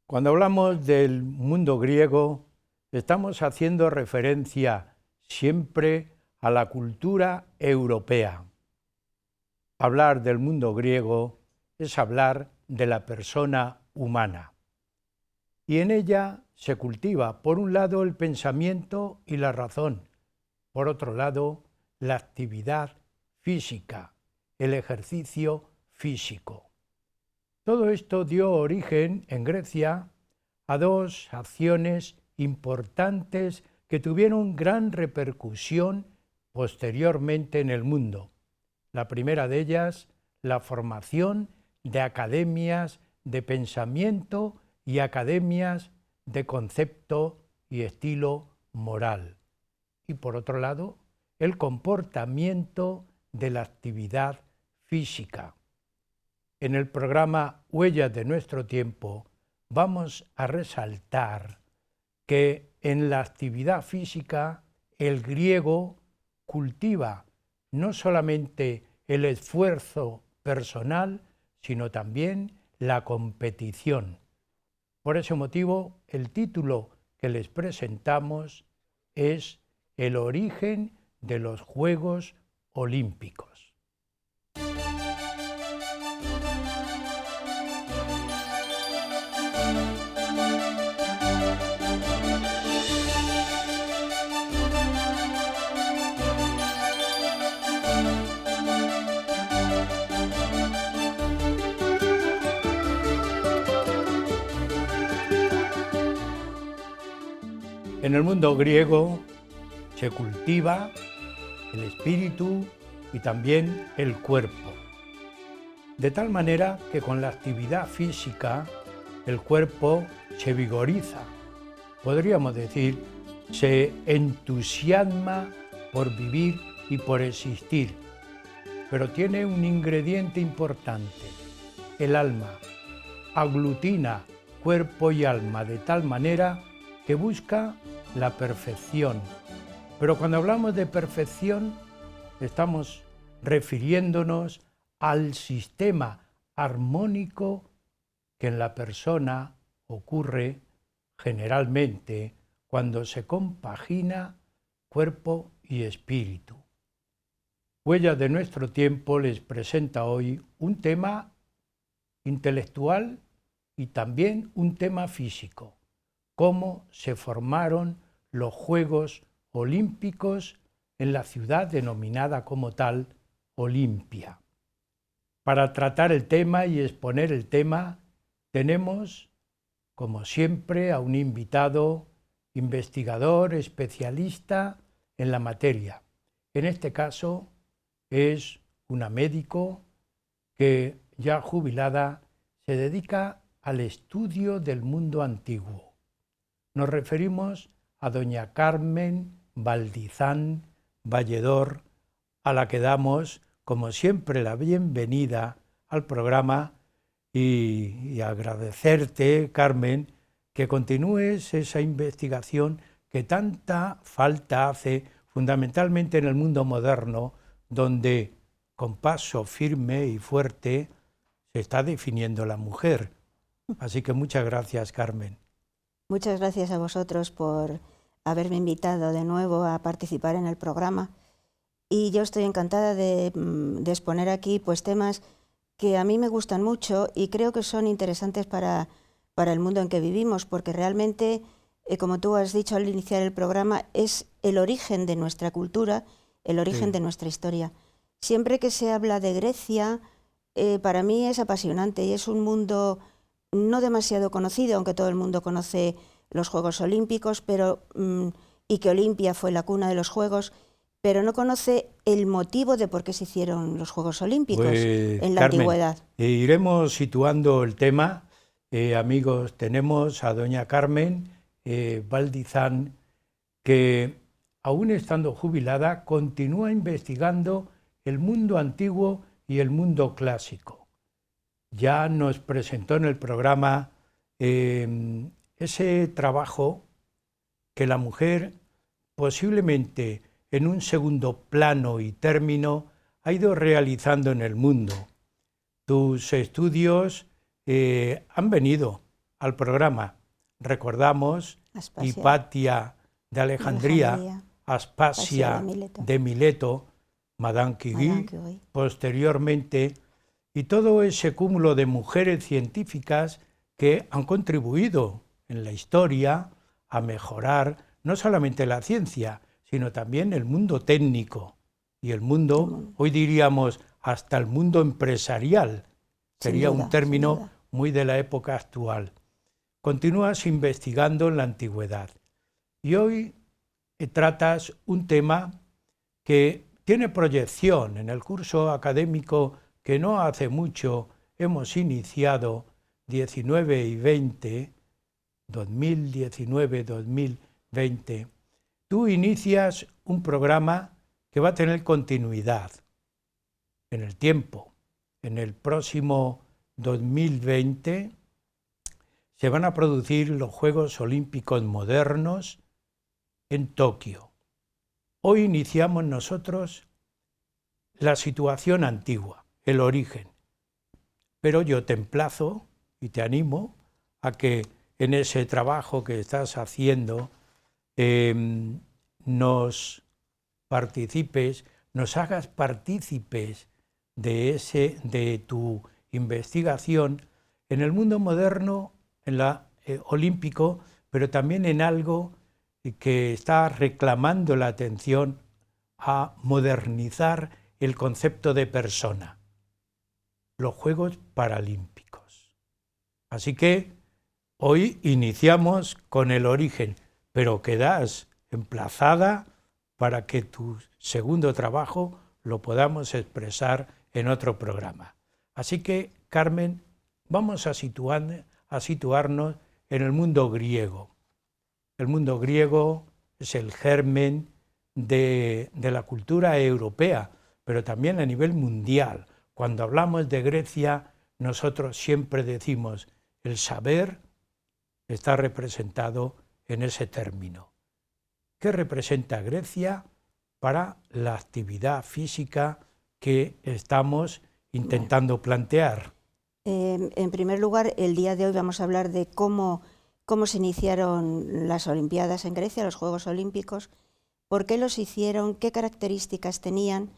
Cuando hablamos del mundo griego, estamos haciendo referencia siempre a la cultura europea. Hablar del mundo griego es hablar de la persona humana. Y en ella se cultiva, por un lado, el pensamiento y la razón, por otro lado, la actividad física, el ejercicio físico. Todo esto dio origen en Grecia a dos acciones importantes que tuvieron gran repercusión posteriormente en el mundo. La primera de ellas, la formación de academias de pensamiento y academias de concepto y estilo moral. Y por otro lado, el comportamiento de la actividad física. En el programa Huellas de nuestro tiempo vamos a resaltar que en la actividad física el griego cultiva no solamente el esfuerzo personal, sino también la competición. Por ese motivo, el título que les presentamos es El origen de los Juegos Olímpicos. En el mundo griego se cultiva el espíritu y también el cuerpo. De tal manera que con la actividad física el cuerpo se vigoriza. Podríamos decir, se entusiasma por vivir y por existir. Pero tiene un ingrediente importante, el alma. Aglutina cuerpo y alma de tal manera que busca la perfección. Pero cuando hablamos de perfección, estamos refiriéndonos al sistema armónico que en la persona ocurre generalmente cuando se compagina cuerpo y espíritu. Huellas de nuestro tiempo les presenta hoy un tema intelectual y también un tema físico. Cómo se formaron los Juegos Olímpicos en la ciudad denominada como tal Olimpia. Para tratar el tema y exponer el tema, tenemos, como siempre, a un invitado, investigador, especialista en la materia. En este caso, es una médico que, ya jubilada, se dedica al estudio del mundo antiguo. Nos referimos a doña Carmen Valdizán Valledor, a la que damos, como siempre, la bienvenida al programa y agradecerte, Carmen, que continúes esa investigación que tanta falta hace, fundamentalmente en el mundo moderno, donde con paso firme y fuerte se está definiendo la mujer. Así que muchas gracias, Carmen. Muchas gracias a vosotros por haberme invitado de nuevo a participar en el programa. Y yo estoy encantada de exponer aquí pues, temas que a mí me gustan mucho y creo que son interesantes para el mundo en que vivimos, porque realmente, como tú has dicho al iniciar el programa, es el origen de nuestra cultura, el origen de nuestra historia. Siempre que se habla de Grecia, para mí es apasionante y es un mundo no demasiado conocido, aunque todo el mundo conoce los Juegos Olímpicos, y que Olimpia fue la cuna de los Juegos, pero no conoce el motivo de por qué se hicieron los Juegos Olímpicos en la antigüedad. Iremos situando el tema. Amigos, tenemos a doña Carmen Valdizán, que aún estando jubilada, continúa investigando el mundo antiguo y el mundo clásico. Ya nos presentó en el programa ese trabajo que la mujer posiblemente en un segundo plano y término ha ido realizando en el mundo. Tus estudios han venido al programa. Recordamos Aspasia Hipatia de Alejandría, Aspasia de Mileto, Madame Curie, posteriormente, y todo ese cúmulo de mujeres científicas que han contribuido en la historia a mejorar no solamente la ciencia, sino también el mundo técnico y el mundo, hoy diríamos, hasta el mundo empresarial. Sería un término muy de la época actual. Continúas investigando en la antigüedad y hoy tratas un tema que tiene proyección en el curso académico que no hace mucho hemos iniciado, 19 y 20, 2019-2020. Tú inicias un programa que va a tener continuidad en el tiempo. En el próximo 2020 se van a producir los Juegos Olímpicos modernos en Tokio. Hoy iniciamos nosotros la situación antigua, el origen. Pero yo te emplazo y te animo a que en ese trabajo que estás haciendo nos participes, nos hagas partícipes de tu investigación en el mundo moderno, en la olímpico, pero también en algo que está reclamando la atención a modernizar el concepto de persona, los Juegos Paralímpicos. Así que hoy iniciamos con el origen, pero quedas emplazada para que tu segundo trabajo lo podamos expresar en otro programa. Así que, Carmen, vamos a situarnos en el mundo griego. El mundo griego es el germen de la cultura europea, pero también a nivel mundial. Cuando hablamos de Grecia, nosotros siempre decimos el saber está representado en ese término. ¿Qué representa Grecia para la actividad física que estamos intentando plantear? En primer lugar, el día de hoy vamos a hablar de cómo se iniciaron las Olimpiadas en Grecia, los Juegos Olímpicos, por qué los hicieron, qué características tenían,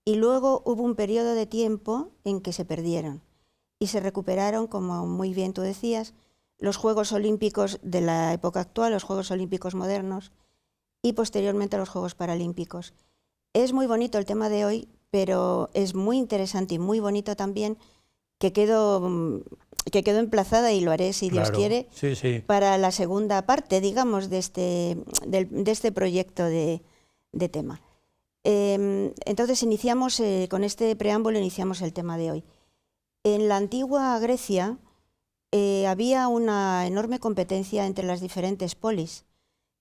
y luego hubo un periodo de tiempo en que se perdieron y se recuperaron, como muy bien tú decías, los Juegos Olímpicos de la época actual, los Juegos Olímpicos modernos, y posteriormente los Juegos Paralímpicos. Es muy bonito el tema de hoy, pero es muy interesante y muy bonito también que quedó emplazada, y lo haré si Dios quiere, para la segunda parte, digamos, de este proyecto de tema. Entonces iniciamos, con este preámbulo iniciamos el tema de hoy. En la antigua Grecia había una enorme competencia entre las diferentes polis,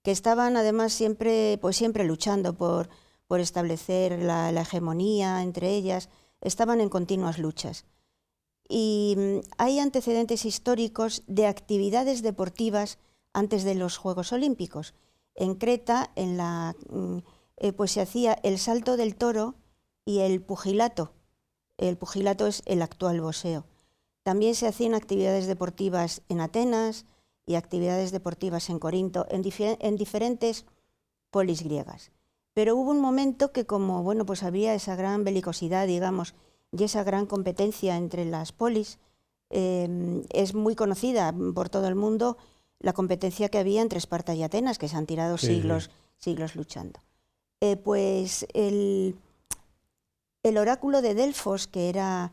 que estaban además siempre luchando por establecer la hegemonía entre ellas, estaban en continuas luchas. Y hay antecedentes históricos de actividades deportivas antes de los Juegos Olímpicos. En Creta pues se hacía el salto del toro y el pugilato. El pugilato es el actual boxeo. También se hacían actividades deportivas en Atenas y actividades deportivas en Corinto, en diferentes polis griegas. Pero hubo un momento que pues había esa gran belicosidad, digamos, y esa gran competencia entre las polis. Es muy conocida por todo el mundo la competencia que había entre Esparta y Atenas, que se han tirado siglos luchando. Pues el oráculo de Delfos, que era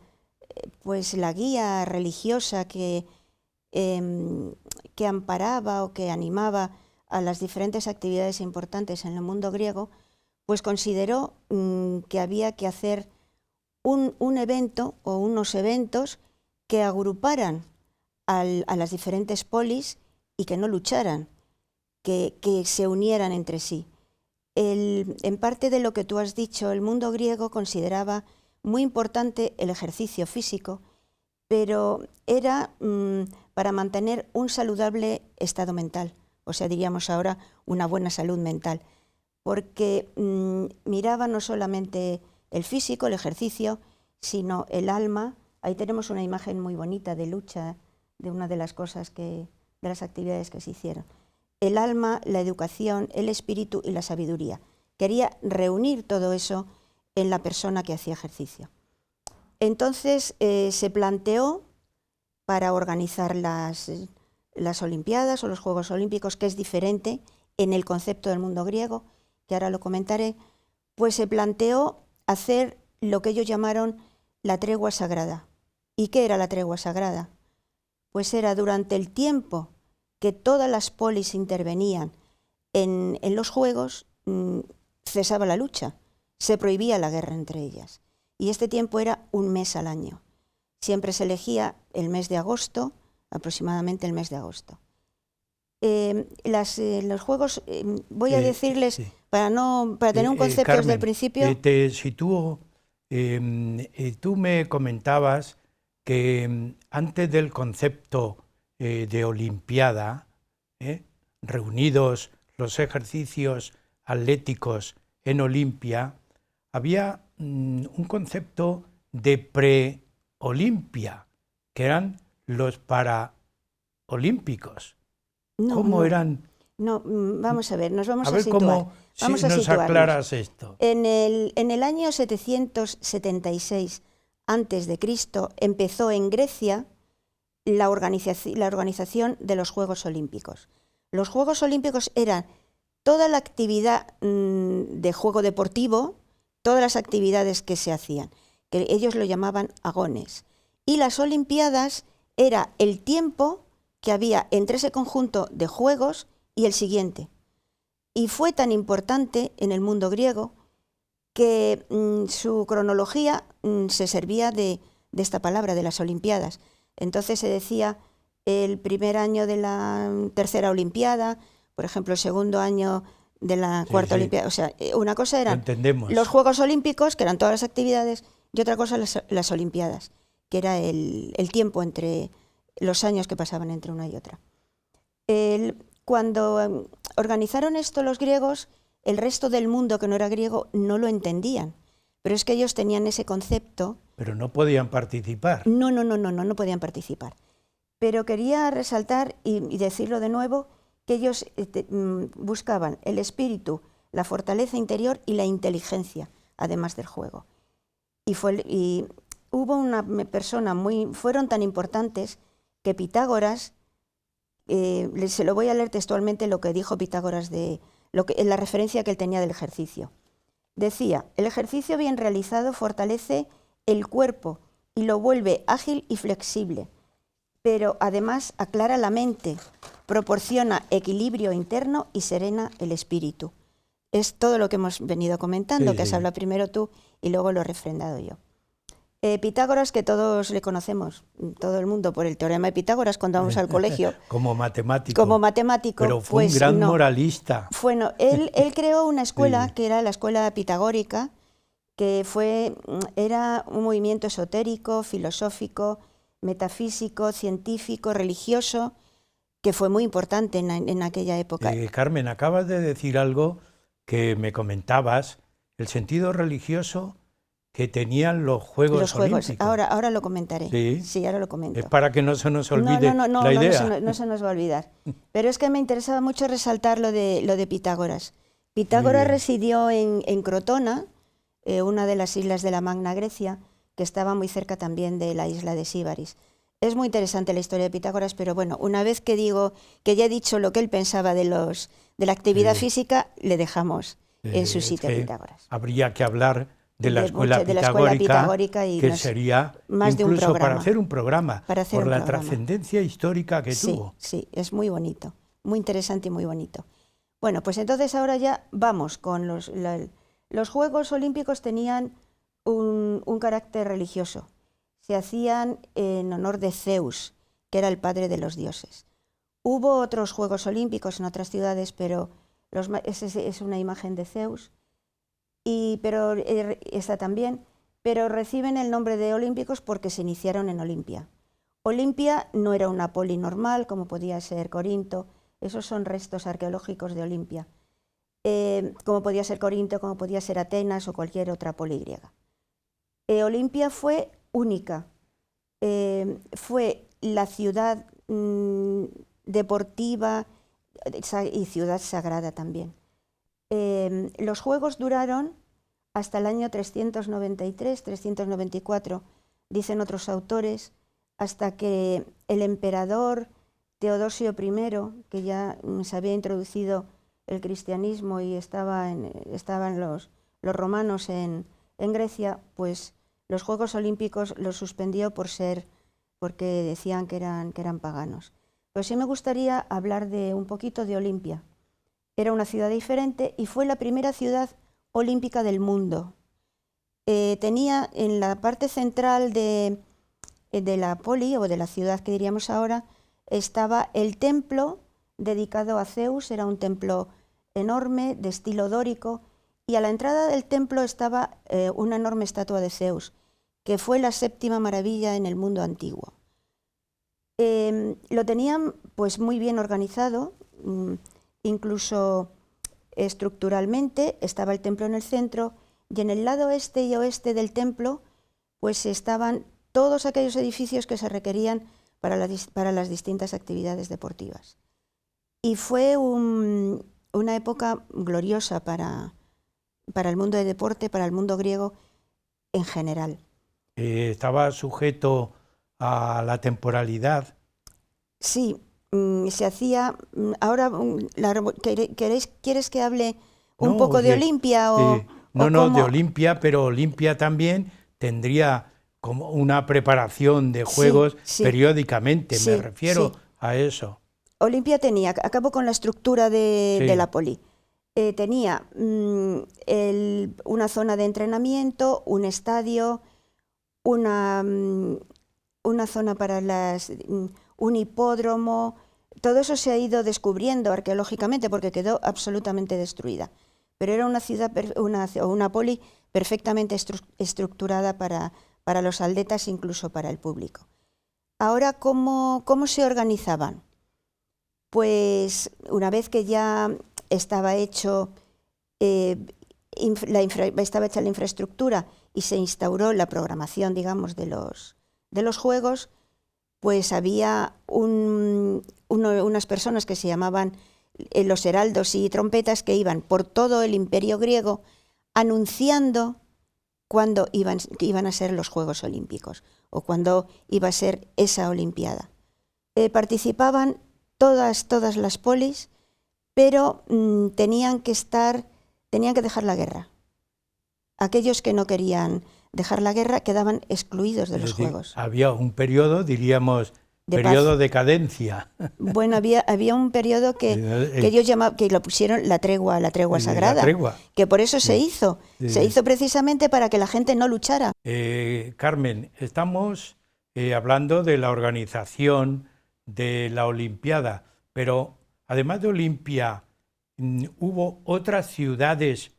pues la guía religiosa que amparaba o que animaba a las diferentes actividades importantes en el mundo griego, pues consideró que había que hacer un evento o unos eventos que agruparan a las diferentes polis y que no lucharan, que se unieran entre sí. En parte de lo que tú has dicho, el mundo griego consideraba muy importante el ejercicio físico, pero era para mantener un saludable estado mental, o sea, diríamos ahora una buena salud mental, porque miraba no solamente el físico, el ejercicio, sino el alma. Ahí tenemos una imagen muy bonita de lucha de una de las cosas de las actividades que se hicieron. El alma, la educación, el espíritu y la sabiduría. Quería reunir todo eso en la persona que hacía ejercicio. Entonces se planteó para organizar las Olimpiadas o los Juegos Olímpicos, que es diferente en el concepto del mundo griego, que ahora lo comentaré, pues se planteó hacer lo que ellos llamaron la tregua sagrada. ¿Y qué era la tregua sagrada? Pues era durante el tiempo que todas las polis intervenían en los Juegos, cesaba la lucha, se prohibía la guerra entre ellas. Y este tiempo era un mes al año. Siempre se elegía el mes de agosto, aproximadamente el mes de agosto. Los Juegos, voy a decirles, sí. para tener un concepto Carmen, desde el principio. Te sitúo, tú me comentabas que antes del concepto de Olimpiada, reunidos los ejercicios atléticos en Olimpia, había un concepto de pre-Olimpia, que eran los paraolímpicos. ¿Cómo eran? No, vamos a ver, nos vamos a situar. ¿Cómo nos aclaras esto? En el año 776 a.C. empezó en Grecia la organización de los Juegos Olímpicos. Los Juegos Olímpicos eran toda la actividad de juego deportivo, todas las actividades que se hacían, que ellos lo llamaban agones. Y las Olimpiadas era el tiempo que había entre ese conjunto de juegos y el siguiente. Y fue tan importante en el mundo griego que su cronología se servía de esta palabra, de las Olimpiadas. Entonces se decía el primer año de la tercera Olimpiada, por ejemplo, el segundo año de la cuarta Olimpiada. O sea, una cosa eran los Juegos Olímpicos, que eran todas las actividades, y otra cosa las Olimpiadas, que era el tiempo entre los años que pasaban entre una y otra. Cuando organizaron esto los griegos, el resto del mundo que no era griego no lo entendían, pero es que ellos tenían ese concepto. Pero no podían participar. No podían participar. Pero quería resaltar y decirlo de nuevo, que ellos buscaban el espíritu, la fortaleza interior y la inteligencia, además del juego. Y hubo una persona fueron tan importantes que Pitágoras, se lo voy a leer textualmente lo que dijo Pitágoras en la referencia que él tenía del ejercicio. Decía: el ejercicio bien realizado fortalece el cuerpo y lo vuelve ágil y flexible, pero además aclara la mente, proporciona equilibrio interno y serena el espíritu. Es todo lo que hemos venido comentando, que has hablado primero tú y luego lo he refrendado yo. Pitágoras, que todos le conocemos, todo el mundo, por el teorema de Pitágoras cuando vamos al colegio. Como matemático. Pero fue un gran moralista. Él creó una escuela que era la escuela pitagórica, que era un movimiento esotérico, filosófico, metafísico, científico, religioso, que fue muy importante en aquella época. Carmen, acabas de decir algo que me comentabas, el sentido religioso que tenían los Juegos Olímpicos. Ahora lo comentaré. Sí, ahora lo comento. Es para que no se nos olvide la idea. No se nos va a olvidar. Pero es que me interesaba mucho resaltar lo de Pitágoras. Pitágoras residió en Crotona, una de las islas de la Magna Grecia, que estaba muy cerca también de la isla de Síbaris. Es muy interesante la historia de Pitágoras, pero bueno, una vez que ya he dicho lo que él pensaba de la actividad física, le dejamos en su sitio a Pitágoras. Habría que hablar de la escuela pitagórica, y que sería más incluso para hacer un programa, por la trascendencia histórica que tuvo. Sí, es muy bonito, muy interesante y muy bonito. Bueno, pues entonces ahora ya vamos con los Juegos Olímpicos. Tenían un carácter religioso. Se hacían en honor de Zeus, que era el padre de los dioses. Hubo otros Juegos Olímpicos en otras ciudades, pero es una imagen de Zeus. Pero esta también, pero reciben el nombre de olímpicos porque se iniciaron en Olimpia. Olimpia no era una poli normal, como podía ser Corinto, esos son restos arqueológicos de Olimpia, como podía ser Corinto, como podía ser Atenas o cualquier otra poli griega. Olimpia fue única, fue la ciudad deportiva y ciudad sagrada también. Los juegos duraron hasta el año 393, 394, dicen otros autores, hasta que el emperador Teodosio I, que ya se había introducido el cristianismo y estaban los romanos en Grecia, pues los Juegos Olímpicos los suspendió porque decían que eran paganos. Pero sí me gustaría hablar un poquito de Olimpia. Era una ciudad diferente y fue la primera ciudad olímpica del mundo. Tenía en la parte central de la poli, o de la ciudad que diríamos ahora, estaba el templo dedicado a Zeus, era un templo enorme, de estilo dórico, y a la entrada del templo estaba una enorme estatua de Zeus, que fue la séptima maravilla en el mundo antiguo. Lo tenían pues muy bien organizado, incluso estructuralmente. Estaba el templo en el centro y en el lado este y oeste del templo pues estaban todos aquellos edificios que se requerían para las distintas actividades deportivas. Y fue una época gloriosa para el mundo del deporte, para el mundo griego en general. ¿Estaba sujeto a la temporalidad? Sí, se hacía. Ahora, ¿quieres que hable un poco de Olimpia? No, de Olimpia, pero Olimpia también tendría como una preparación de juegos periódicamente, me refiero a eso. Olimpia tenía, acabo con la estructura de la poli. Tenía una zona de entrenamiento, un estadio, una zona para un hipódromo. Todo eso se ha ido descubriendo arqueológicamente porque quedó absolutamente destruida. Pero era una poli perfectamente estructurada para los atletas, incluso para el público. Ahora, ¿cómo se organizaban? Pues una vez que ya estaba hecha la infraestructura y se instauró la programación, digamos, de los juegos, pues había unas personas que se llamaban los heraldos y trompetas que iban por todo el imperio griego anunciando cuándo iban a ser los Juegos Olímpicos o cuándo iba a ser esa Olimpiada. Participaban todas las polis, pero tenían que dejar la guerra. Aquellos que no querían dejar la guerra quedaban excluidos de los Juegos. Había un periodo, diríamos, periodo de cadencia. Bueno, había un periodo que ellos llamaban, que lo pusieron la tregua sagrada, que por eso se hizo. Se hizo precisamente para que la gente no luchara. Carmen, estamos hablando de la organización de la Olimpiada, pero además de Olimpia, hubo otras ciudades,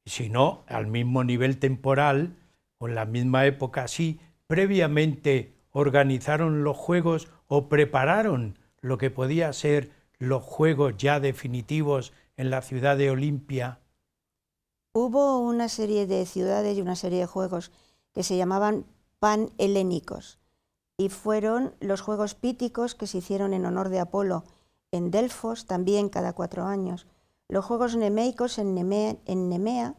si no al mismo nivel temporal, o en la misma época, sí, previamente organizaron los Juegos o prepararon lo que podía ser los Juegos ya definitivos en la ciudad de Olimpia. Hubo una serie de ciudades y una serie de juegos que se llamaban panhelénicos y fueron los Juegos Píticos que se hicieron en honor de Apolo en Delfos, también cada 4 años, los Juegos Nemeicos en Nemea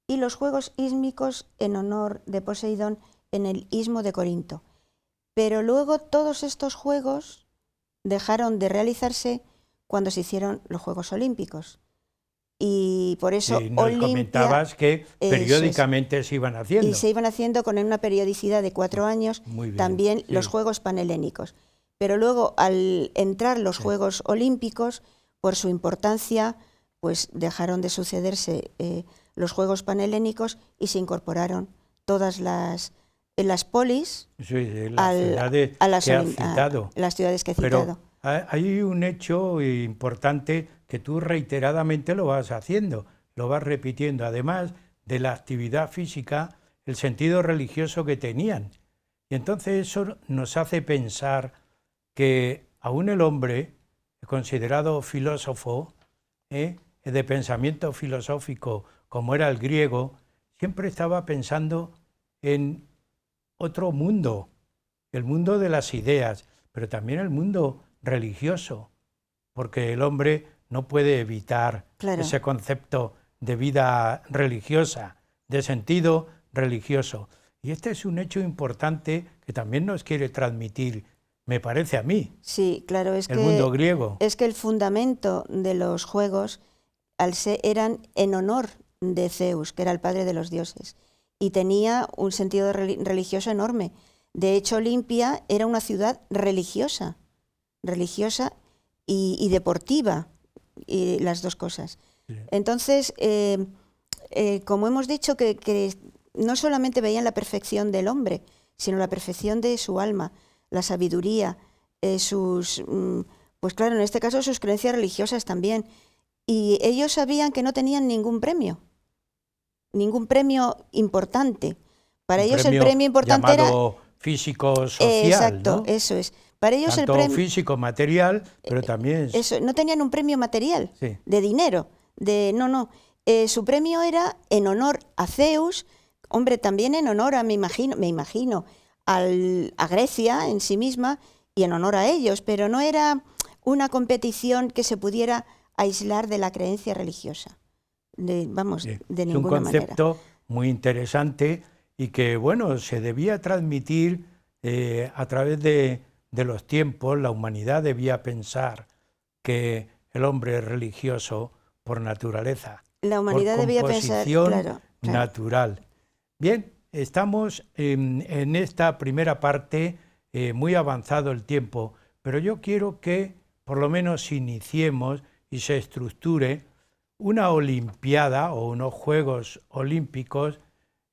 y los Juegos Ísmicos en honor de Poseidón en el Istmo de Corinto. Pero luego todos estos juegos dejaron de realizarse cuando se hicieron los Juegos Olímpicos. Y por eso nos comentabas que periódicamente se iban haciendo. Y se iban haciendo con una periodicidad de 4 años, también los Juegos Panhelénicos. Pero luego, al entrar los Juegos Olímpicos, por su importancia, pues dejaron de sucederse los Juegos Panhelénicos y se incorporaron todas las polis a las ciudades que he citado. Pero hay un hecho importante que tú reiteradamente lo vas haciendo, lo vas repitiendo, además de la actividad física, el sentido religioso que tenían. Y entonces eso nos hace pensar que aún el hombre, considerado filósofo, de pensamiento filosófico como era el griego, siempre estaba pensando en otro mundo, el mundo de las ideas, pero también el mundo religioso, porque el hombre no puede evitar ese concepto de vida religiosa, de sentido religioso. Y este es un hecho importante que también nos quiere transmitir, me parece a mí, sí, claro, el mundo griego. Es que el fundamento de los juegos eran en honor de Zeus, que era el padre de los dioses, y tenía un sentido religioso enorme. De hecho, Olimpia era una ciudad religiosa y deportiva, y las dos cosas. Sí. Entonces, como hemos dicho, que no solamente veían la perfección del hombre, sino la perfección de su alma, la sabiduría, pues claro, en este caso sus creencias religiosas también. Y ellos sabían que no tenían ningún premio importante. Para ellos el premio importante llamado era físico social, exacto, ¿no? Eso es. Para ellos tanto el premio físico material, pero también eso, no tenían un premio material, sí, de dinero, su premio era en honor a Zeus, hombre, también en honor a, me imagino, a Grecia en sí misma y en honor a ellos, pero no era una competición que se pudiera aislar de la creencia religiosa, de ninguna manera. Es un concepto muy interesante y que, bueno, se debía transmitir a través de los tiempos. La humanidad debía pensar que el hombre es religioso por naturaleza, la humanidad por debía pensar, claro. Natural. Bien, estamos en esta primera parte, muy avanzado el tiempo, pero yo quiero que por lo menos iniciemos y se estructure una olimpiada o unos Juegos Olímpicos.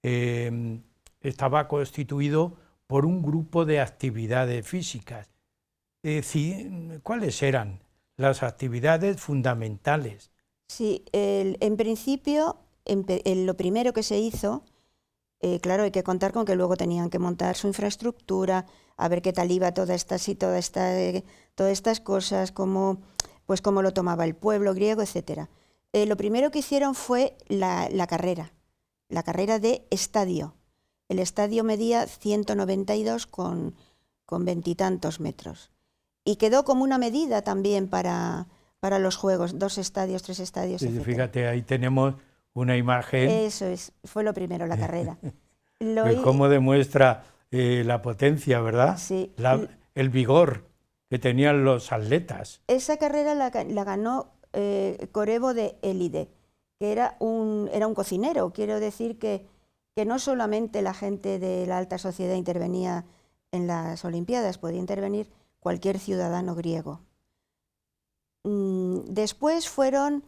Estaba constituido por un grupo de actividades físicas. ¿Cuáles eran las actividades fundamentales? Sí, en principio, lo primero que se hizo, claro, hay que contar con que luego tenían que montar su infraestructura, a ver qué tal iba todas estas cosas, cómo lo tomaba el pueblo griego, etcétera. Lo primero que hicieron fue la carrera de estadio. El estadio medía 192 con 20 y tantos metros. Y quedó como una medida también para los Juegos, 2 estadios, 3 estadios, sí, etcétera. Fíjate, ahí tenemos una imagen. Eso es, fue lo primero, la carrera. Cómo demuestra la potencia, ¿verdad? Sí. El vigor que tenían los atletas. Esa carrera la ganó Corebo de Élide, que era un cocinero. Quiero decir que no solamente la gente de la alta sociedad intervenía en las Olimpiadas, podía intervenir cualquier ciudadano griego. Después fueron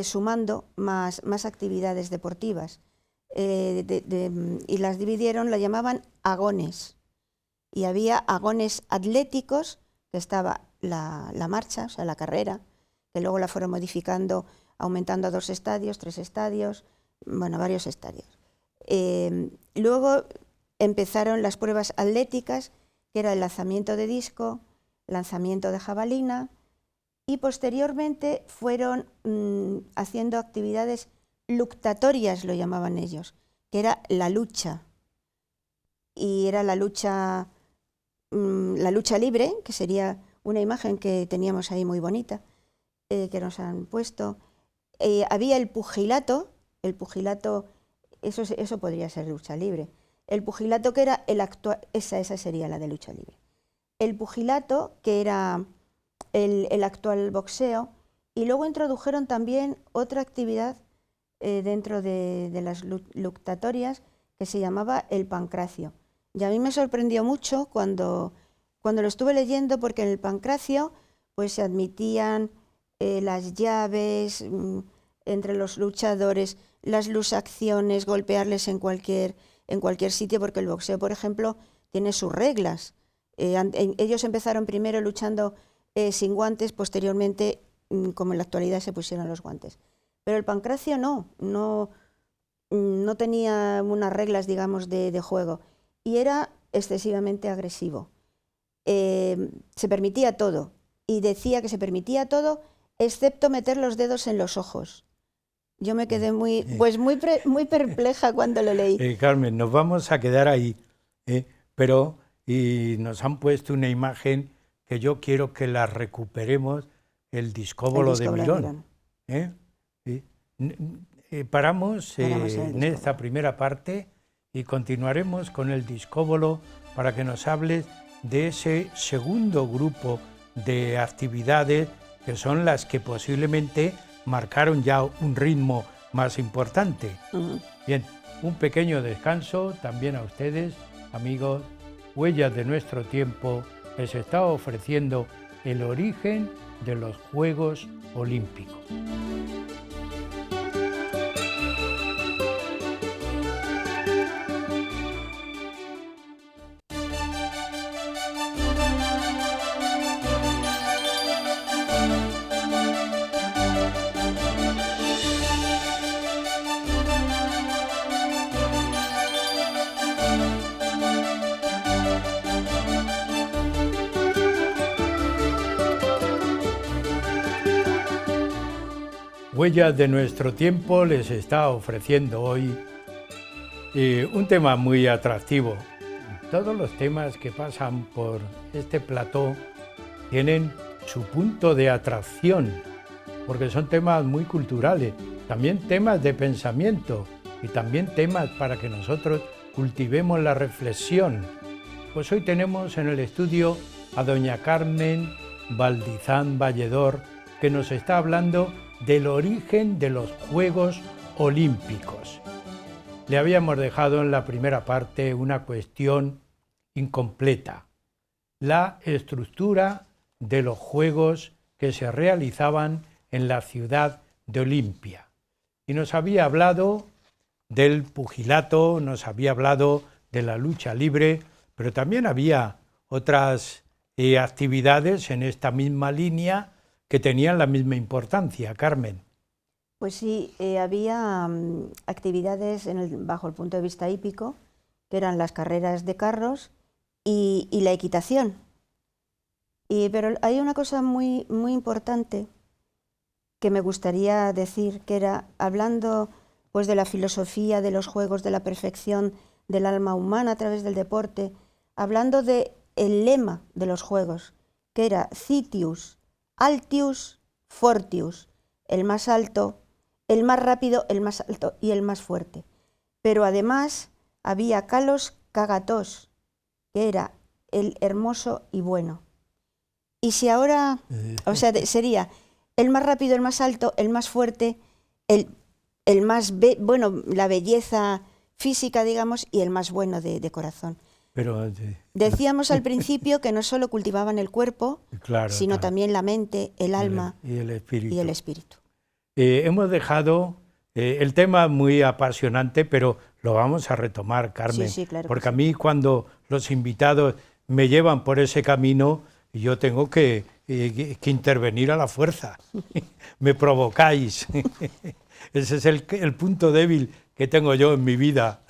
sumando más actividades deportivas y las dividieron, la llamaban agones. Y había agones atléticos, que estaba la marcha, o sea, la carrera, que luego la fueron modificando, aumentando a 2 estadios, 3 estadios, bueno, varios estadios. Luego empezaron las pruebas atléticas, que era el lanzamiento de disco, lanzamiento de jabalina, y posteriormente fueron haciendo actividades luctatorias, lo llamaban ellos, que era la lucha. Y era la lucha libre, que sería una imagen que teníamos ahí muy bonita, que nos han puesto. Había el pugilato, eso podría ser lucha libre. El pugilato, que era el actual, esa sería la de lucha libre. El pugilato, que era el actual boxeo, y luego introdujeron también otra actividad dentro de las luctatorias, que se llamaba el pancracio. Y a mí me sorprendió mucho cuando lo estuve leyendo, porque en el pancracio pues se admitían las llaves entre los luchadores, las luxacciones, golpearles en cualquier sitio, porque el boxeo, por ejemplo, tiene sus reglas. Ellos empezaron primero luchando sin guantes, posteriormente, como en la actualidad, se pusieron los guantes. Pero el pancracio no tenía unas reglas, digamos, de juego, y era excesivamente agresivo. Se permitía todo, y decía que se permitía todo, excepto meter los dedos en los ojos. Yo me quedé muy perpleja cuando lo leí. Carmen, nos vamos a quedar ahí, pero nos han puesto una imagen que yo quiero que la recuperemos, el discóbolo de Mirón. Sí. Paramos en esta primera parte y continuaremos con el discóbolo para que nos hables de ese segundo grupo de actividades que son las que posiblemente marcaron ya un ritmo más importante. Bien, un pequeño descanso también a ustedes, amigos. Huellas de nuestro tiempo les está ofreciendo el origen de los Juegos Olímpicos. Huellas de nuestro tiempo les está ofreciendo hoy un tema muy atractivo. Todos los temas que pasan por este plató tienen su punto de atracción, porque son temas muy culturales, también temas de pensamiento y también temas para que nosotros cultivemos la reflexión. Pues hoy tenemos en el estudio a doña Carmen Valdizán Valledor, que nos está hablando del origen de los Juegos Olímpicos. Le habíamos dejado en la primera parte una cuestión incompleta, la estructura de los Juegos que se realizaban en la ciudad de Olimpia. Y nos había hablado del pugilato, nos había hablado de la lucha libre, pero también había otras actividades en esta misma línea que tenían la misma importancia, Carmen. Pues sí, había actividades bajo el punto de vista hípico, que eran las carreras de carros y la equitación. Pero hay una cosa muy, muy importante que me gustaría decir, que era, hablando pues, de la filosofía de los juegos, de la perfección del alma humana a través del deporte, hablando del lema de los juegos, que era Citius, Altius, Fortius, el más alto, el más rápido, el más alto y el más fuerte. Pero además había Kalos Kagatos, que era el hermoso y bueno. Y si ahora, o sea, sería el más rápido, el más alto, el más fuerte, el más, bueno, la belleza física, digamos, y el más bueno de corazón. Pero, decíamos al principio que no solo cultivaban el cuerpo, sino también la mente, el alma y el espíritu. Hemos dejado el tema muy apasionante, pero lo vamos a retomar, Carmen, sí, claro, porque a mí cuando los invitados me llevan por ese camino, yo tengo que intervenir a la fuerza. Me provocáis. Ese es el punto débil que tengo yo en mi vida.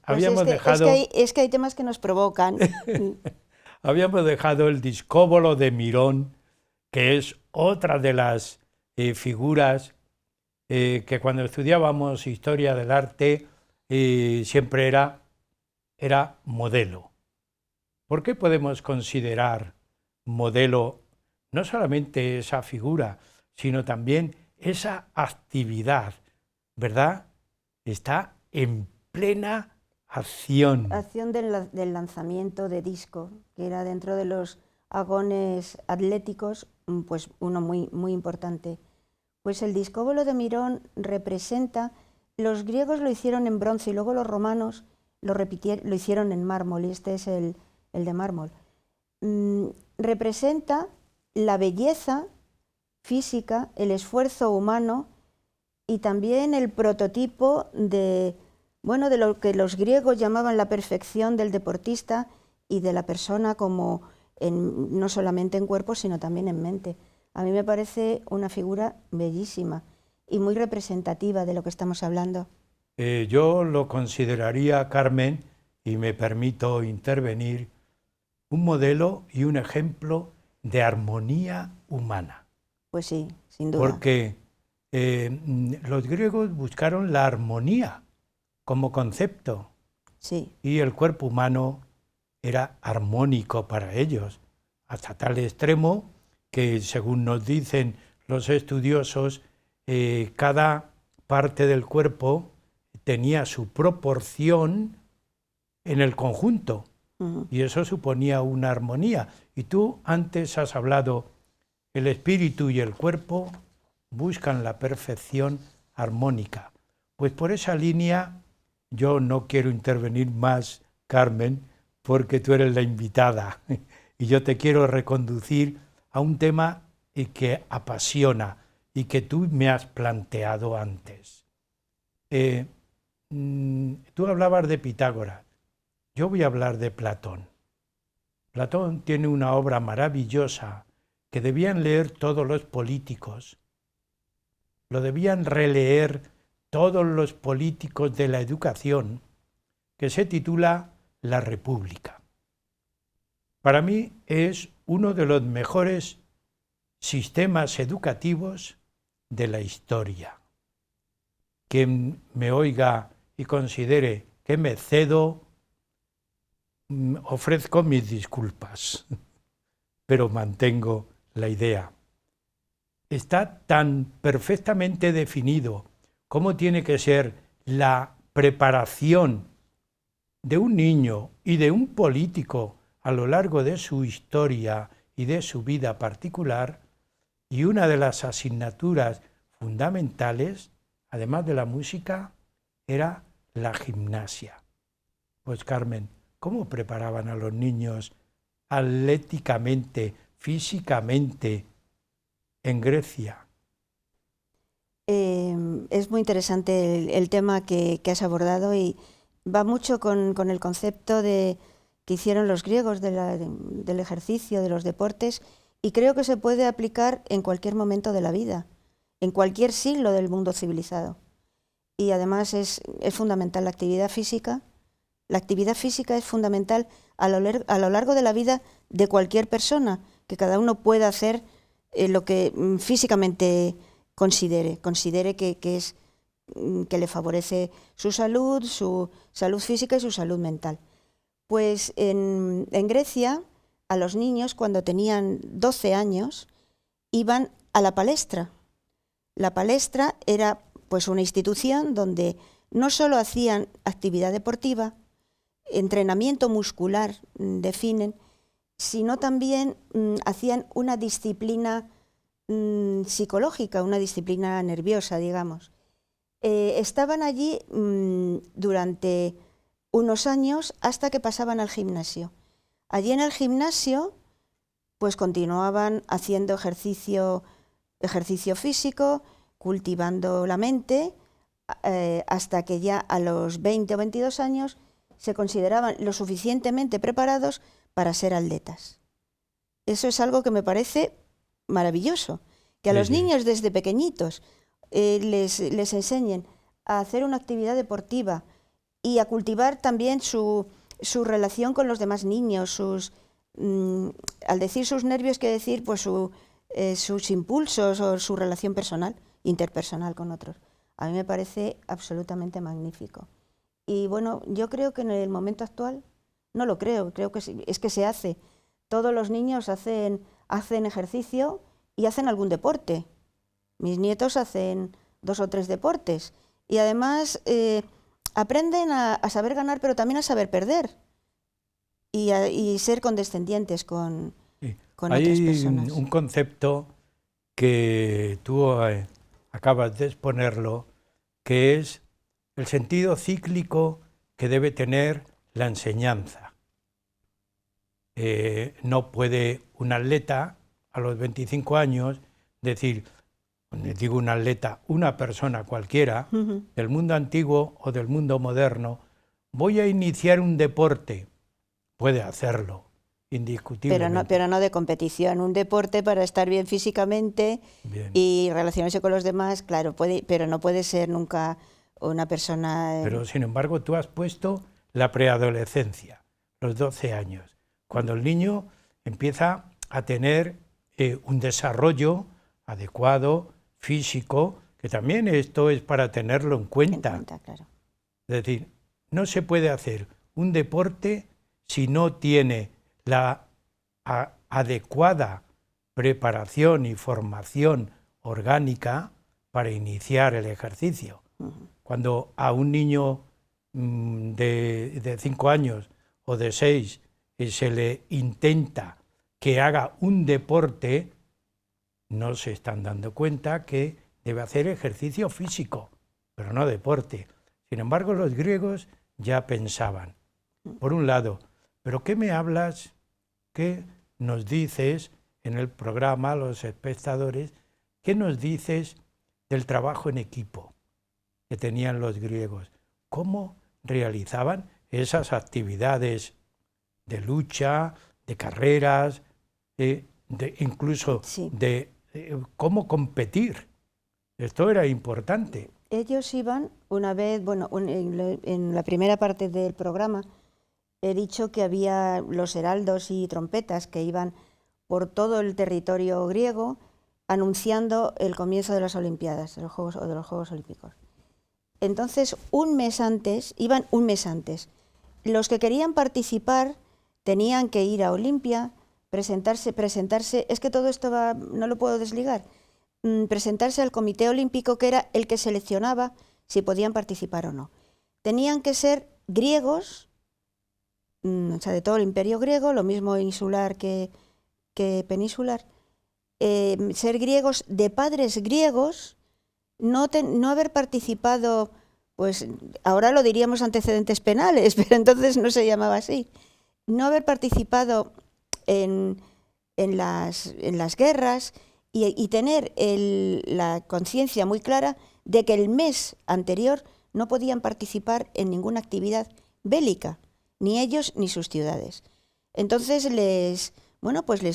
Habíamos dejado... es que hay temas que nos provocan. Habíamos dejado el discóbolo de Mirón, que es otra de las figuras que cuando estudiábamos historia del arte siempre era modelo. ¿Por qué podemos considerar modelo no solamente esa figura, sino también esa actividad, ¿verdad? Está en plena acción. Acción del lanzamiento de disco, que era dentro de los agones atléticos, pues uno muy, muy importante. Pues el discóbolo de Mirón representa, los griegos lo hicieron en bronce y luego los romanos lo hicieron en mármol, y este es el de mármol. Representa la belleza física, el esfuerzo humano y también el prototipo de lo que los griegos llamaban la perfección del deportista y de la persona como no solamente en cuerpo, sino también en mente. A mí me parece una figura bellísima y muy representativa de lo que estamos hablando. Yo lo consideraría, Carmen, y me permito intervenir, un modelo y un ejemplo de armonía humana. Pues sí, sin duda. Porque los griegos buscaron la armonía como concepto. Sí. Y el cuerpo humano era armónico para ellos. hasta tal extremo que, según nos dicen los estudiosos, cada parte del cuerpo tenía su proporción en el conjunto, y eso suponía una armonía. Y tú antes has hablado, el espíritu y el cuerpo buscan la perfección armónica. Pues por esa línea yo no quiero intervenir más, Carmen, porque tú eres la invitada y yo te quiero reconducir a un tema que apasiona y que tú me has planteado antes. Tú hablabas de Pitágoras, yo voy a hablar de Platón. Platón tiene una obra maravillosa que debían leer todos los políticos, lo debían releer todos los políticos de la educación, que se titula La República. Para mí es uno de los mejores sistemas educativos de la historia. Quien me oiga y considere que me cedo, ofrezco mis disculpas, pero mantengo la idea. Está tan perfectamente definido cómo tiene que ser la preparación de un niño y de un político a lo largo de su historia y de su vida particular, y una de las asignaturas fundamentales, además de la música, era la gimnasia. Pues Carmen, ¿cómo preparaban a los niños atléticamente, físicamente, en Grecia? Es muy interesante el tema que has abordado y va mucho con el concepto que hicieron los griegos del ejercicio, de los deportes, y creo que se puede aplicar en cualquier momento de la vida, en cualquier siglo del mundo civilizado. Y además es fundamental la actividad física. La actividad física es fundamental a lo largo de la vida de cualquier persona, que cada uno pueda hacer lo que físicamente considere que le favorece su salud física y su salud mental. Pues en Grecia, a los niños, cuando tenían 12 años, iban a la palestra. La palestra era pues una institución donde no solo hacían actividad deportiva, entrenamiento muscular, definen, sino también hacían una disciplina psicológica, una disciplina nerviosa, digamos. Estaban allí durante unos años hasta que pasaban al gimnasio. Allí en el gimnasio pues continuaban haciendo ejercicio físico, cultivando la mente, hasta que ya a los 20 o 22 años se consideraban lo suficientemente preparados para ser atletas. Eso es algo que me parece maravilloso, que a los niños desde pequeñitos les enseñen a hacer una actividad deportiva y a cultivar también su relación con los demás niños, al decir sus nervios, quiere decir pues sus impulsos o su relación personal, interpersonal con otros. A mí me parece absolutamente magnífico. Y bueno, yo creo que en el momento actual, no lo creo que es que se hace. Todos los niños hacen ejercicio y hacen algún deporte. Mis nietos hacen 2 o 3 deportes. Y además aprenden a saber ganar, pero también a saber perder. Y ser condescendientes con otras personas. Hay un concepto que tú acabas de exponerlo, que es el sentido cíclico que debe tener la enseñanza. No puede un atleta a los 25 años decir, digo un atleta, una persona cualquiera, del mundo antiguo o del mundo moderno, voy a iniciar un deporte. Puede hacerlo, indiscutiblemente. Pero no de competición, un deporte para estar bien físicamente y relacionarse con los demás, claro, pero no puede ser nunca una persona... Pero sin embargo tú has puesto la preadolescencia, los 12 años, cuando el niño empieza a tener un desarrollo adecuado, físico, que también esto es para tenerlo en cuenta. Claro. Es decir, no se puede hacer un deporte si no tiene la adecuada preparación y formación orgánica para iniciar el ejercicio. Cuando a un niño de 5 años o de 6 se le intenta que haga un deporte, no se están dando cuenta que debe hacer ejercicio físico, pero no deporte. Sin embargo, los griegos ya pensaban, por un lado, ¿pero qué me hablas? ¿Qué nos dices en el programa, los espectadores? ¿Qué nos dices del trabajo en equipo que tenían los griegos? ¿Cómo realizaban esas actividades de lucha, de carreras, incluso Sí. de cómo competir? Esto era importante. Ellos iban una vez, bueno, en la primera parte del programa he dicho que había los heraldos y trompetas que iban por todo el territorio griego anunciando el comienzo de las Olimpiadas, de los Juegos Olímpicos. Entonces, iban un mes antes. Los que querían participar tenían que ir a Olimpia, presentarse, es que todo esto no lo puedo desligar, presentarse al Comité Olímpico, que era el que seleccionaba si podían participar o no. Tenían que ser griegos, o sea, de todo el imperio griego, lo mismo insular que peninsular, ser griegos de padres griegos, no haber participado, pues ahora lo diríamos antecedentes penales, pero entonces no se llamaba así, no haber participado en las guerras y tener la conciencia muy clara de que el mes anterior no podían participar en ninguna actividad bélica, ni ellos ni sus ciudades. Entonces les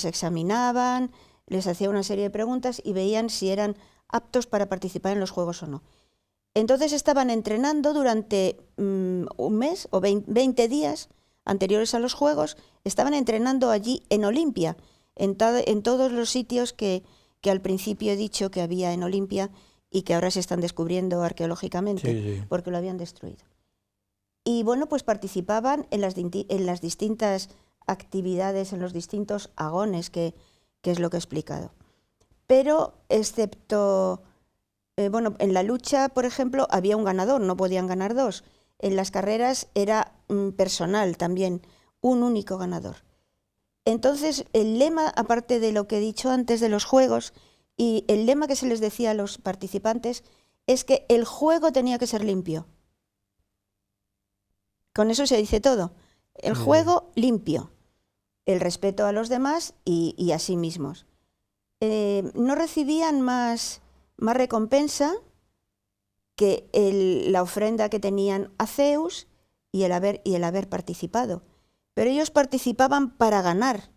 examinaban, les hacían una serie de preguntas y veían si eran aptos para participar en los Juegos o no. Entonces estaban entrenando durante un mes o 20 días anteriores a los Juegos, estaban entrenando allí en Olimpia, en todos los sitios que al principio he dicho que había en Olimpia y que ahora se están descubriendo arqueológicamente, porque lo habían destruido. Y bueno, pues participaban en las distintas actividades, en los distintos agones, que es lo que he explicado. Pero excepto, en la lucha, por ejemplo, había un ganador, no podían ganar dos. En las carreras era personal también, un único ganador. Entonces, el lema, aparte de lo que he dicho antes de los juegos, y el lema que se les decía a los participantes, es que el juego tenía que ser limpio. Con eso se dice todo. El juego limpio, el respeto a los demás y a sí mismos. No recibían más recompensa que la ofrenda que tenían a Zeus y el haber participado. Pero ellos participaban para ganar,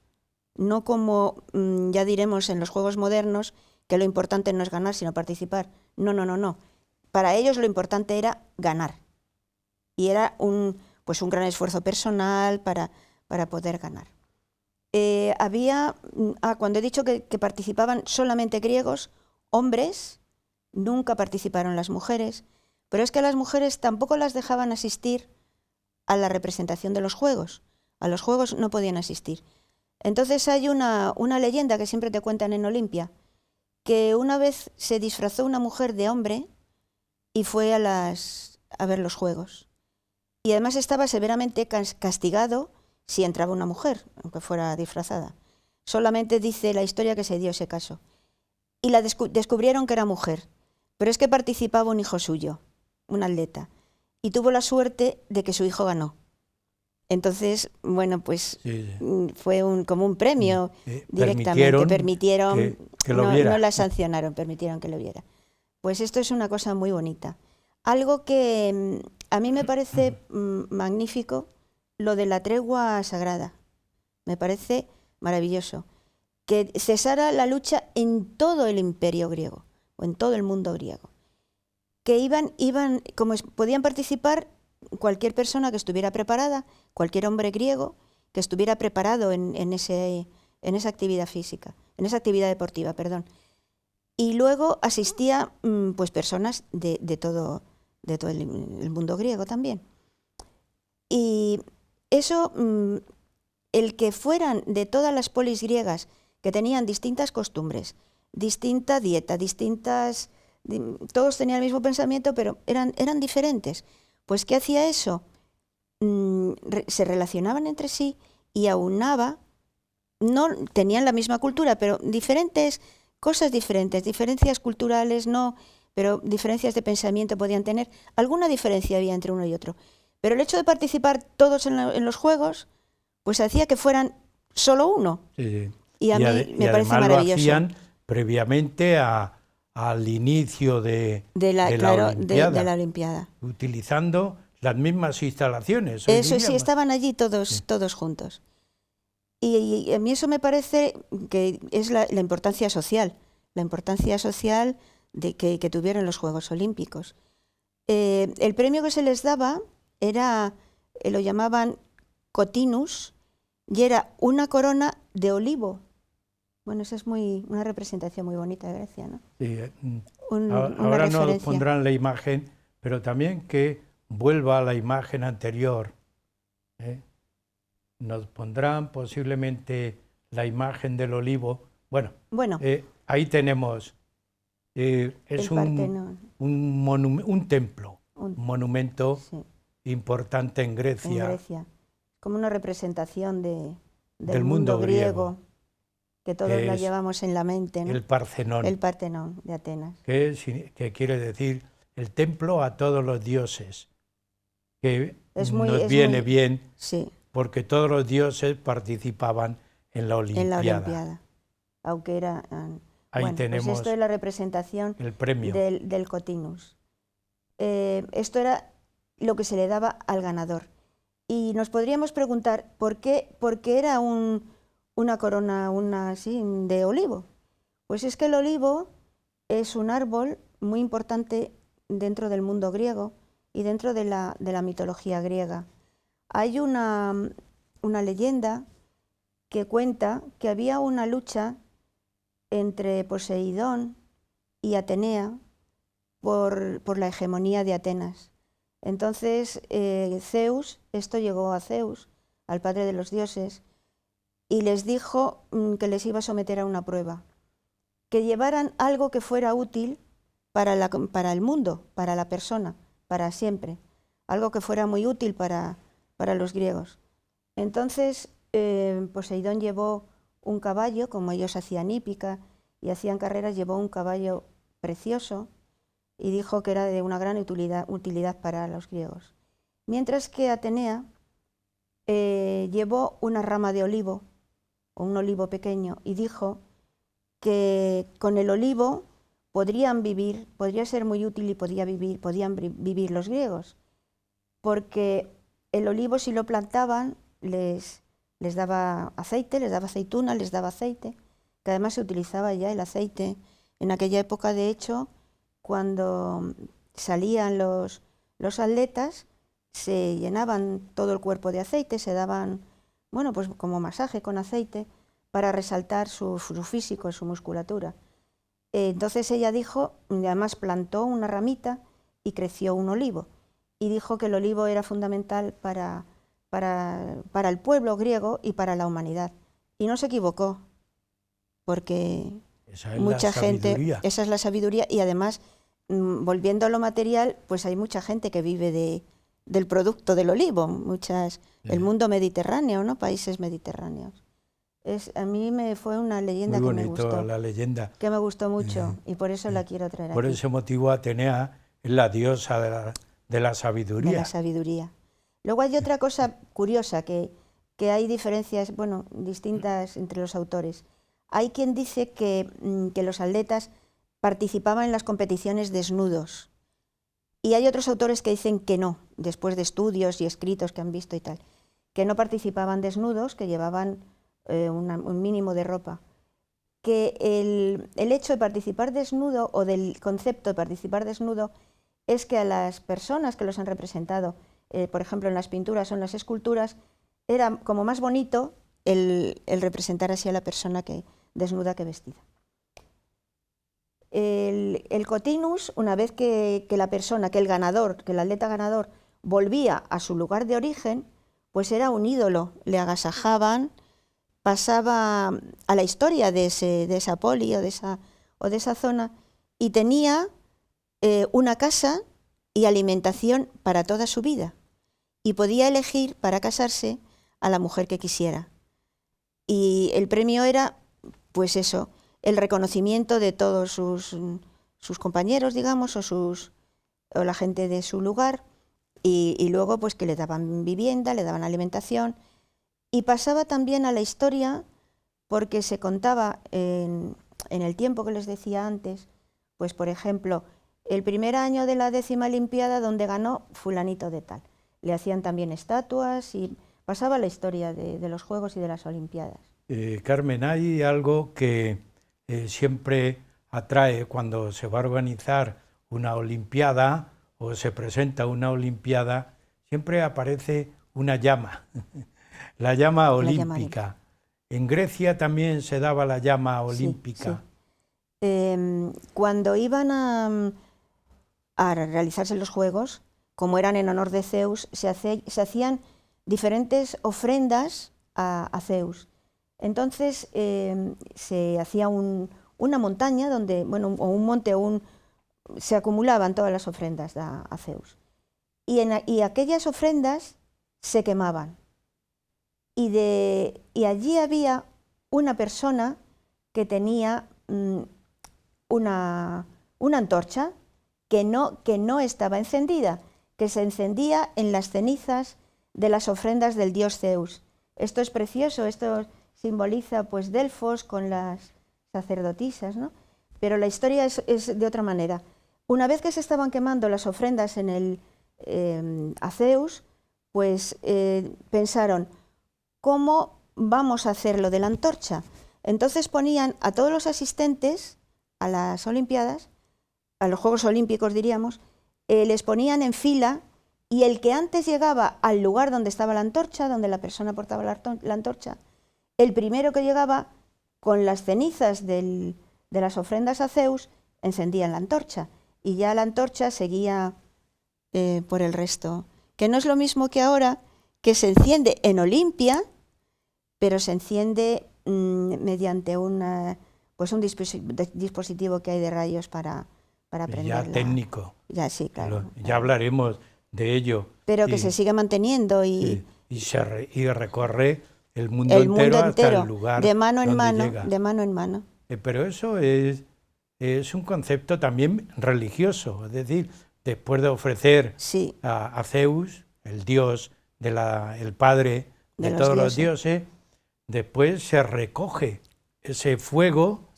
no como ya diremos en los juegos modernos, que lo importante no es ganar, sino participar. No. Para ellos lo importante era ganar. Y era un gran esfuerzo personal para poder ganar. Cuando he dicho que participaban solamente griegos, hombres, nunca participaron las mujeres, pero es que a las mujeres tampoco las dejaban asistir a la representación de los Juegos. A los Juegos no podían asistir. Entonces hay una leyenda que siempre te cuentan en Olimpia, que una vez se disfrazó una mujer de hombre y fue a ver los Juegos. Y además estaba severamente castigado si entraba una mujer, aunque fuera disfrazada. Solamente dice la historia que se dio ese caso. Y la descubrieron que era mujer, pero es que participaba un hijo suyo, un atleta, y tuvo la suerte de que su hijo ganó. Entonces, fue como un premio directamente. Permitieron que lo viera. No la sancionaron, permitieron que lo viera. Pues esto es una cosa muy bonita. Algo que a mí me parece magnífico, lo de la tregua sagrada. Me parece maravilloso. Que cesara la lucha en todo el imperio griego, o en todo el mundo griego. Que iban como podían participar cualquier persona que estuviera preparada, cualquier hombre griego que estuviera preparado en esa actividad física, en esa actividad deportiva, perdón. Y luego asistía personas de todo el mundo griego también. Y eso el que fueran de todas las polis griegas, que tenían distintas costumbres, distinta dieta, todos tenían el mismo pensamiento, pero eran diferentes. Pues ¿qué hacía eso? Se relacionaban entre sí y aunaba, no tenían la misma cultura, pero cosas diferentes, diferencias culturales no, pero diferencias de pensamiento podían tener. Alguna diferencia había entre uno y otro. Pero el hecho de participar todos en los juegos, pues hacía que fueran solo uno. Sí. Y a mí me parece maravilloso. Lo hacían previamente al inicio de la Olimpiada. Utilizando las mismas instalaciones. Eso sí, estaban allí todos juntos. Y a mí eso me parece que es la importancia social, de que tuvieron los Juegos Olímpicos. El premio que se les daba lo llamaban cotinus, y era una corona de olivo. Bueno, esa es una representación muy bonita de Grecia, ¿no? Sí, ahora nos pondrán la imagen, pero también que vuelva a la imagen anterior. Nos pondrán posiblemente la imagen del olivo. Bueno. Ahí tenemos, es un templo, un monumento importante en Grecia. En Grecia, como una representación del mundo griego, que todos la llevamos en la mente, ¿no? El Partenón. El Partenón de Atenas. Que quiere decir el templo a todos los dioses, que viene bien, sí, porque todos los dioses participaban en la Olimpiada. Aunque era... Ahí tenemos pues esto es la representación el premio del cotinus. Esto era lo que se le daba al ganador. Y nos podríamos preguntar por qué era una corona de olivo. Pues es que el olivo es un árbol muy importante dentro del mundo griego y dentro de la mitología griega. Hay una leyenda que cuenta que había una lucha entre Poseidón y Atenea por la hegemonía de Atenas. Entonces Zeus, esto llegó a Zeus, al padre de los dioses, y les dijo que les iba a someter a una prueba, que llevaran algo que fuera útil para el mundo, para la persona, para siempre, algo que fuera muy útil para los griegos. Entonces Poseidón llevó un caballo, como ellos hacían hípica y hacían carreras, llevó un caballo precioso y dijo que era de una gran utilidad para los griegos. Mientras que Atenea llevó una rama de olivo, o un olivo pequeño, y dijo que con el olivo podría ser muy útil y podían vivir los griegos, porque el olivo, si lo plantaban, les daba aceite, les daba aceituna, les daba aceite, que además se utilizaba ya el aceite. En aquella época, de hecho, cuando salían los atletas, se llenaban todo el cuerpo de aceite, se daban, pues como masaje con aceite, para resaltar su físico, su musculatura. Entonces ella dijo, y además plantó una ramita y creció un olivo, y dijo que el olivo era fundamental para el pueblo griego y para la humanidad. Y no se equivocó, porque esa es la sabiduría, y además, volviendo a lo material, pues hay mucha gente que vive del producto del olivo, el mundo mediterráneo, ¿no? Países mediterráneos. A mí fue una leyenda muy que me gustó. La leyenda. Que me gustó mucho, y por eso la quiero traer aquí. Por ese motivo Atenea es la diosa de la sabiduría. De la sabiduría. Luego hay otra cosa curiosa, que hay diferencias, distintas entre los autores. Hay quien dice que los atletas participaban en las competiciones desnudos, y hay otros autores que dicen que no, después de estudios y escritos que han visto y tal, que no participaban desnudos, que llevaban un mínimo de ropa. Que el hecho de participar desnudo, o del concepto de participar desnudo, es que a las personas que los han representado, por ejemplo en las pinturas o en las esculturas, era como más bonito el representar así a la persona desnuda que vestida. El cotinus, una vez que el atleta ganador volvía a su lugar de origen, pues era un ídolo, le agasajaban, pasaba a la historia de esa poli o de esa zona, y tenía una casa y alimentación para toda su vida, y podía elegir para casarse a la mujer que quisiera. Y el premio era, pues eso, el reconocimiento de todos sus compañeros, digamos, o la gente de su lugar, y luego pues que le daban vivienda, le daban alimentación, y pasaba también a la historia porque se contaba en el tiempo que les decía antes, pues por ejemplo, el primer año de la 10ª Olimpiada donde ganó fulanito de tal. Le hacían también estatuas y pasaba la historia de los Juegos y de las Olimpiadas. Carmen, hay algo que siempre atrae cuando se va a organizar una Olimpiada o se presenta una Olimpiada, siempre aparece una llama, la llama olímpica. En Grecia también se daba la llama olímpica. Sí. Cuando iban a realizarse los Juegos, como eran en honor de Zeus, se hacían diferentes ofrendas a Zeus. Entonces se hacía una montaña donde, bueno, o un monte, se acumulaban todas las ofrendas a Zeus. Y aquellas ofrendas se quemaban. Y allí había una persona que tenía una antorcha que no estaba encendida, que se encendía en las cenizas de las ofrendas del dios Zeus. Esto es precioso, esto simboliza pues Delfos con las sacerdotisas, ¿no? Pero la historia es de otra manera. Una vez que se estaban quemando las ofrendas a Zeus, pues pensaron, ¿cómo vamos a hacer lo de la antorcha? Entonces ponían a todos los asistentes a las Olimpiadas, a los Juegos Olímpicos diríamos, les ponían en fila, y el que antes llegaba al lugar donde estaba la antorcha, donde la persona portaba la antorcha, el primero que llegaba con las cenizas de las ofrendas a Zeus, encendían la antorcha, y ya la antorcha seguía por el resto. Que no es lo mismo que ahora, que se enciende en Olimpia, pero se enciende mediante un dispositivo que hay de rayos para prenderla. Ya técnico. Ya, sí, claro. Ya hablaremos de ello. Pero que se sigue manteniendo y recorre el mundo entero hasta el lugar de mano en mano, llega. De mano en mano. Pero eso es un concepto también religioso, es decir, después de ofrecer a Zeus, el dios, el padre de todos los dioses, después se recoge ese fuego,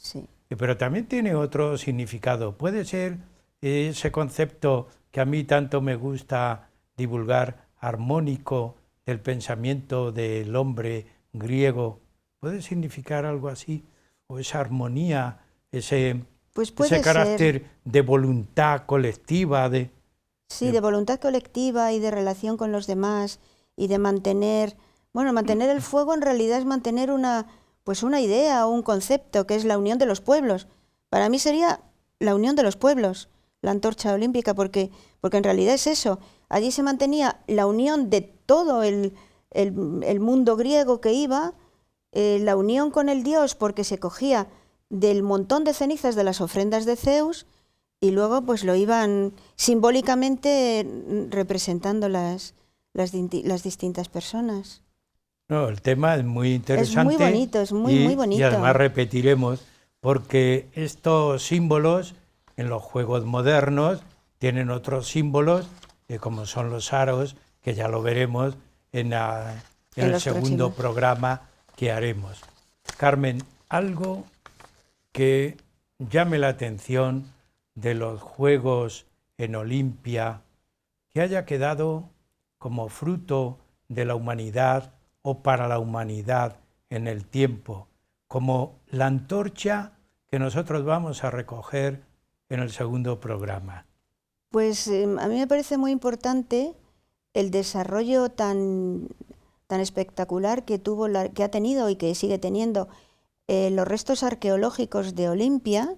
pero también tiene otro significado. Puede ser ese concepto que a mí tanto me gusta divulgar, armónico, del pensamiento del hombre griego, ¿puede significar algo así? O esa armonía, ese carácter de voluntad colectiva. De voluntad colectiva y de relación con los demás, y de mantener el fuego en realidad es mantener una idea o un concepto, que es la unión de los pueblos. Para mí sería la unión de los pueblos, la antorcha olímpica, porque en realidad es eso. Allí se mantenía la unión de todo el mundo griego que iba, la unión con el dios, porque se cogía del montón de cenizas de las ofrendas de Zeus, y luego pues lo iban simbólicamente representando las distintas personas. No, el tema es muy interesante. Es muy bonito, es muy bonito. Y además repetiremos, porque estos símbolos en los juegos modernos tienen otros símbolos, como son los aros, que ya lo veremos en el segundo programa que haremos. Carmen, algo que llame la atención de los Juegos en Olimpia, que haya quedado como fruto de la humanidad o para la humanidad en el tiempo, como la antorcha que nosotros vamos a recoger en el segundo programa. Pues a mí me parece muy importante el desarrollo tan espectacular que ha tenido y que sigue teniendo los restos arqueológicos de Olimpia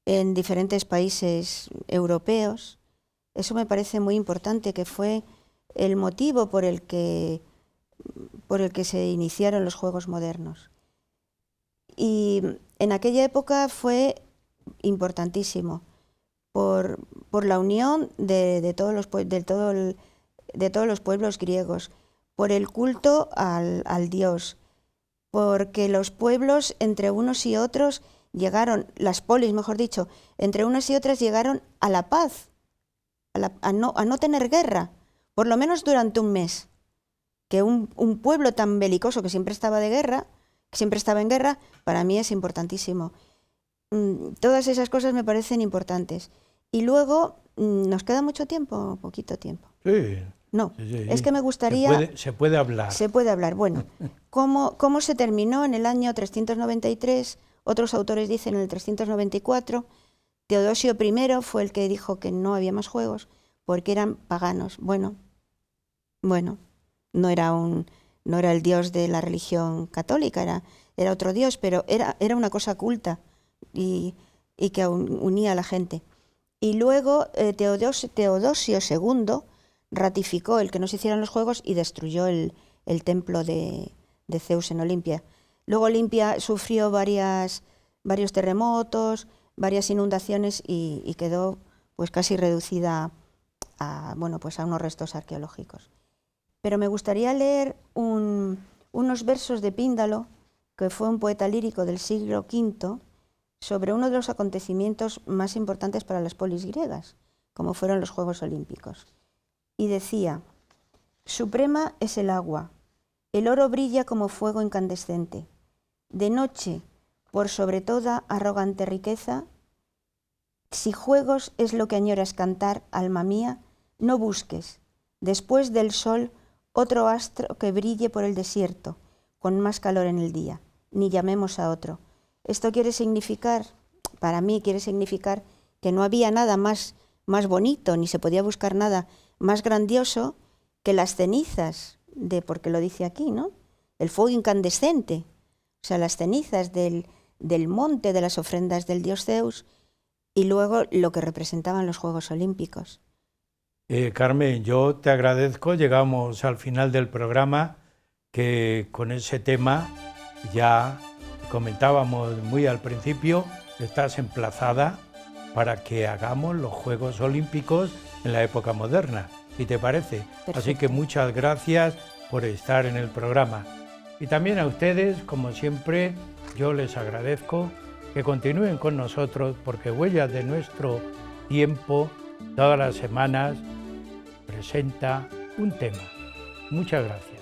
en diferentes países europeos. Eso me parece muy importante, que fue el motivo por el que por el que se iniciaron los juegos modernos. Y en aquella época fue importantísimo por la unión de todos los pueblos griegos, por el culto al dios, porque los pueblos entre unos y otros llegaron, las polis, mejor dicho, entre unas y otras llegaron a la paz, a no tener guerra, por lo menos durante un mes. Que un pueblo tan belicoso que siempre estaba de guerra, que siempre estaba en guerra, para mí es importantísimo. Todas esas cosas me parecen importantes. Y luego, ¿nos queda mucho tiempo? Poquito tiempo. Sí. No, Sí. es que me gustaría... Se puede hablar. Se puede hablar. Bueno, ¿cómo se terminó en el año 393? Otros autores dicen en el 394. Teodosio I fue el que dijo que no había más juegos porque eran paganos. Bueno, no era el dios de la religión católica, era otro dios, pero era una cosa culta y que unía a la gente. Y luego Teodosio II ratificó el que no se hicieran los juegos y destruyó el templo de Zeus en Olimpia. Luego Olimpia sufrió varios terremotos, varias inundaciones y quedó pues casi reducida a unos restos arqueológicos. Pero me gustaría leer unos versos de Píndalo, que fue un poeta lírico del siglo V, sobre uno de los acontecimientos más importantes para las polis griegas, como fueron los Juegos Olímpicos. Y decía: suprema es el agua, el oro brilla como fuego incandescente. De noche, por sobre toda arrogante riqueza, si juegos es lo que añoras cantar, alma mía, no busques, después del sol, otro astro que brille por el desierto, con más calor en el día, ni llamemos a otro. Esto quiere significar, para mí quiere significar que no había nada más bonito, ni se podía buscar nada más grandioso que las cenizas, porque lo dice aquí, ¿no? El fuego incandescente, o sea, las cenizas del monte de las ofrendas del dios Zeus, y luego lo que representaban los Juegos Olímpicos. Carmen, yo te agradezco, llegamos al final del programa, que con ese tema ya comentábamos muy al principio, estás emplazada para que hagamos los Juegos Olímpicos en la época moderna, ¿y te parece? Perfecto. Así que muchas gracias por estar en el programa. Y también a ustedes, como siempre, yo les agradezco que continúen con nosotros, porque Huellas de nuestro tiempo, todas las semanas, presenta un tema. Muchas gracias.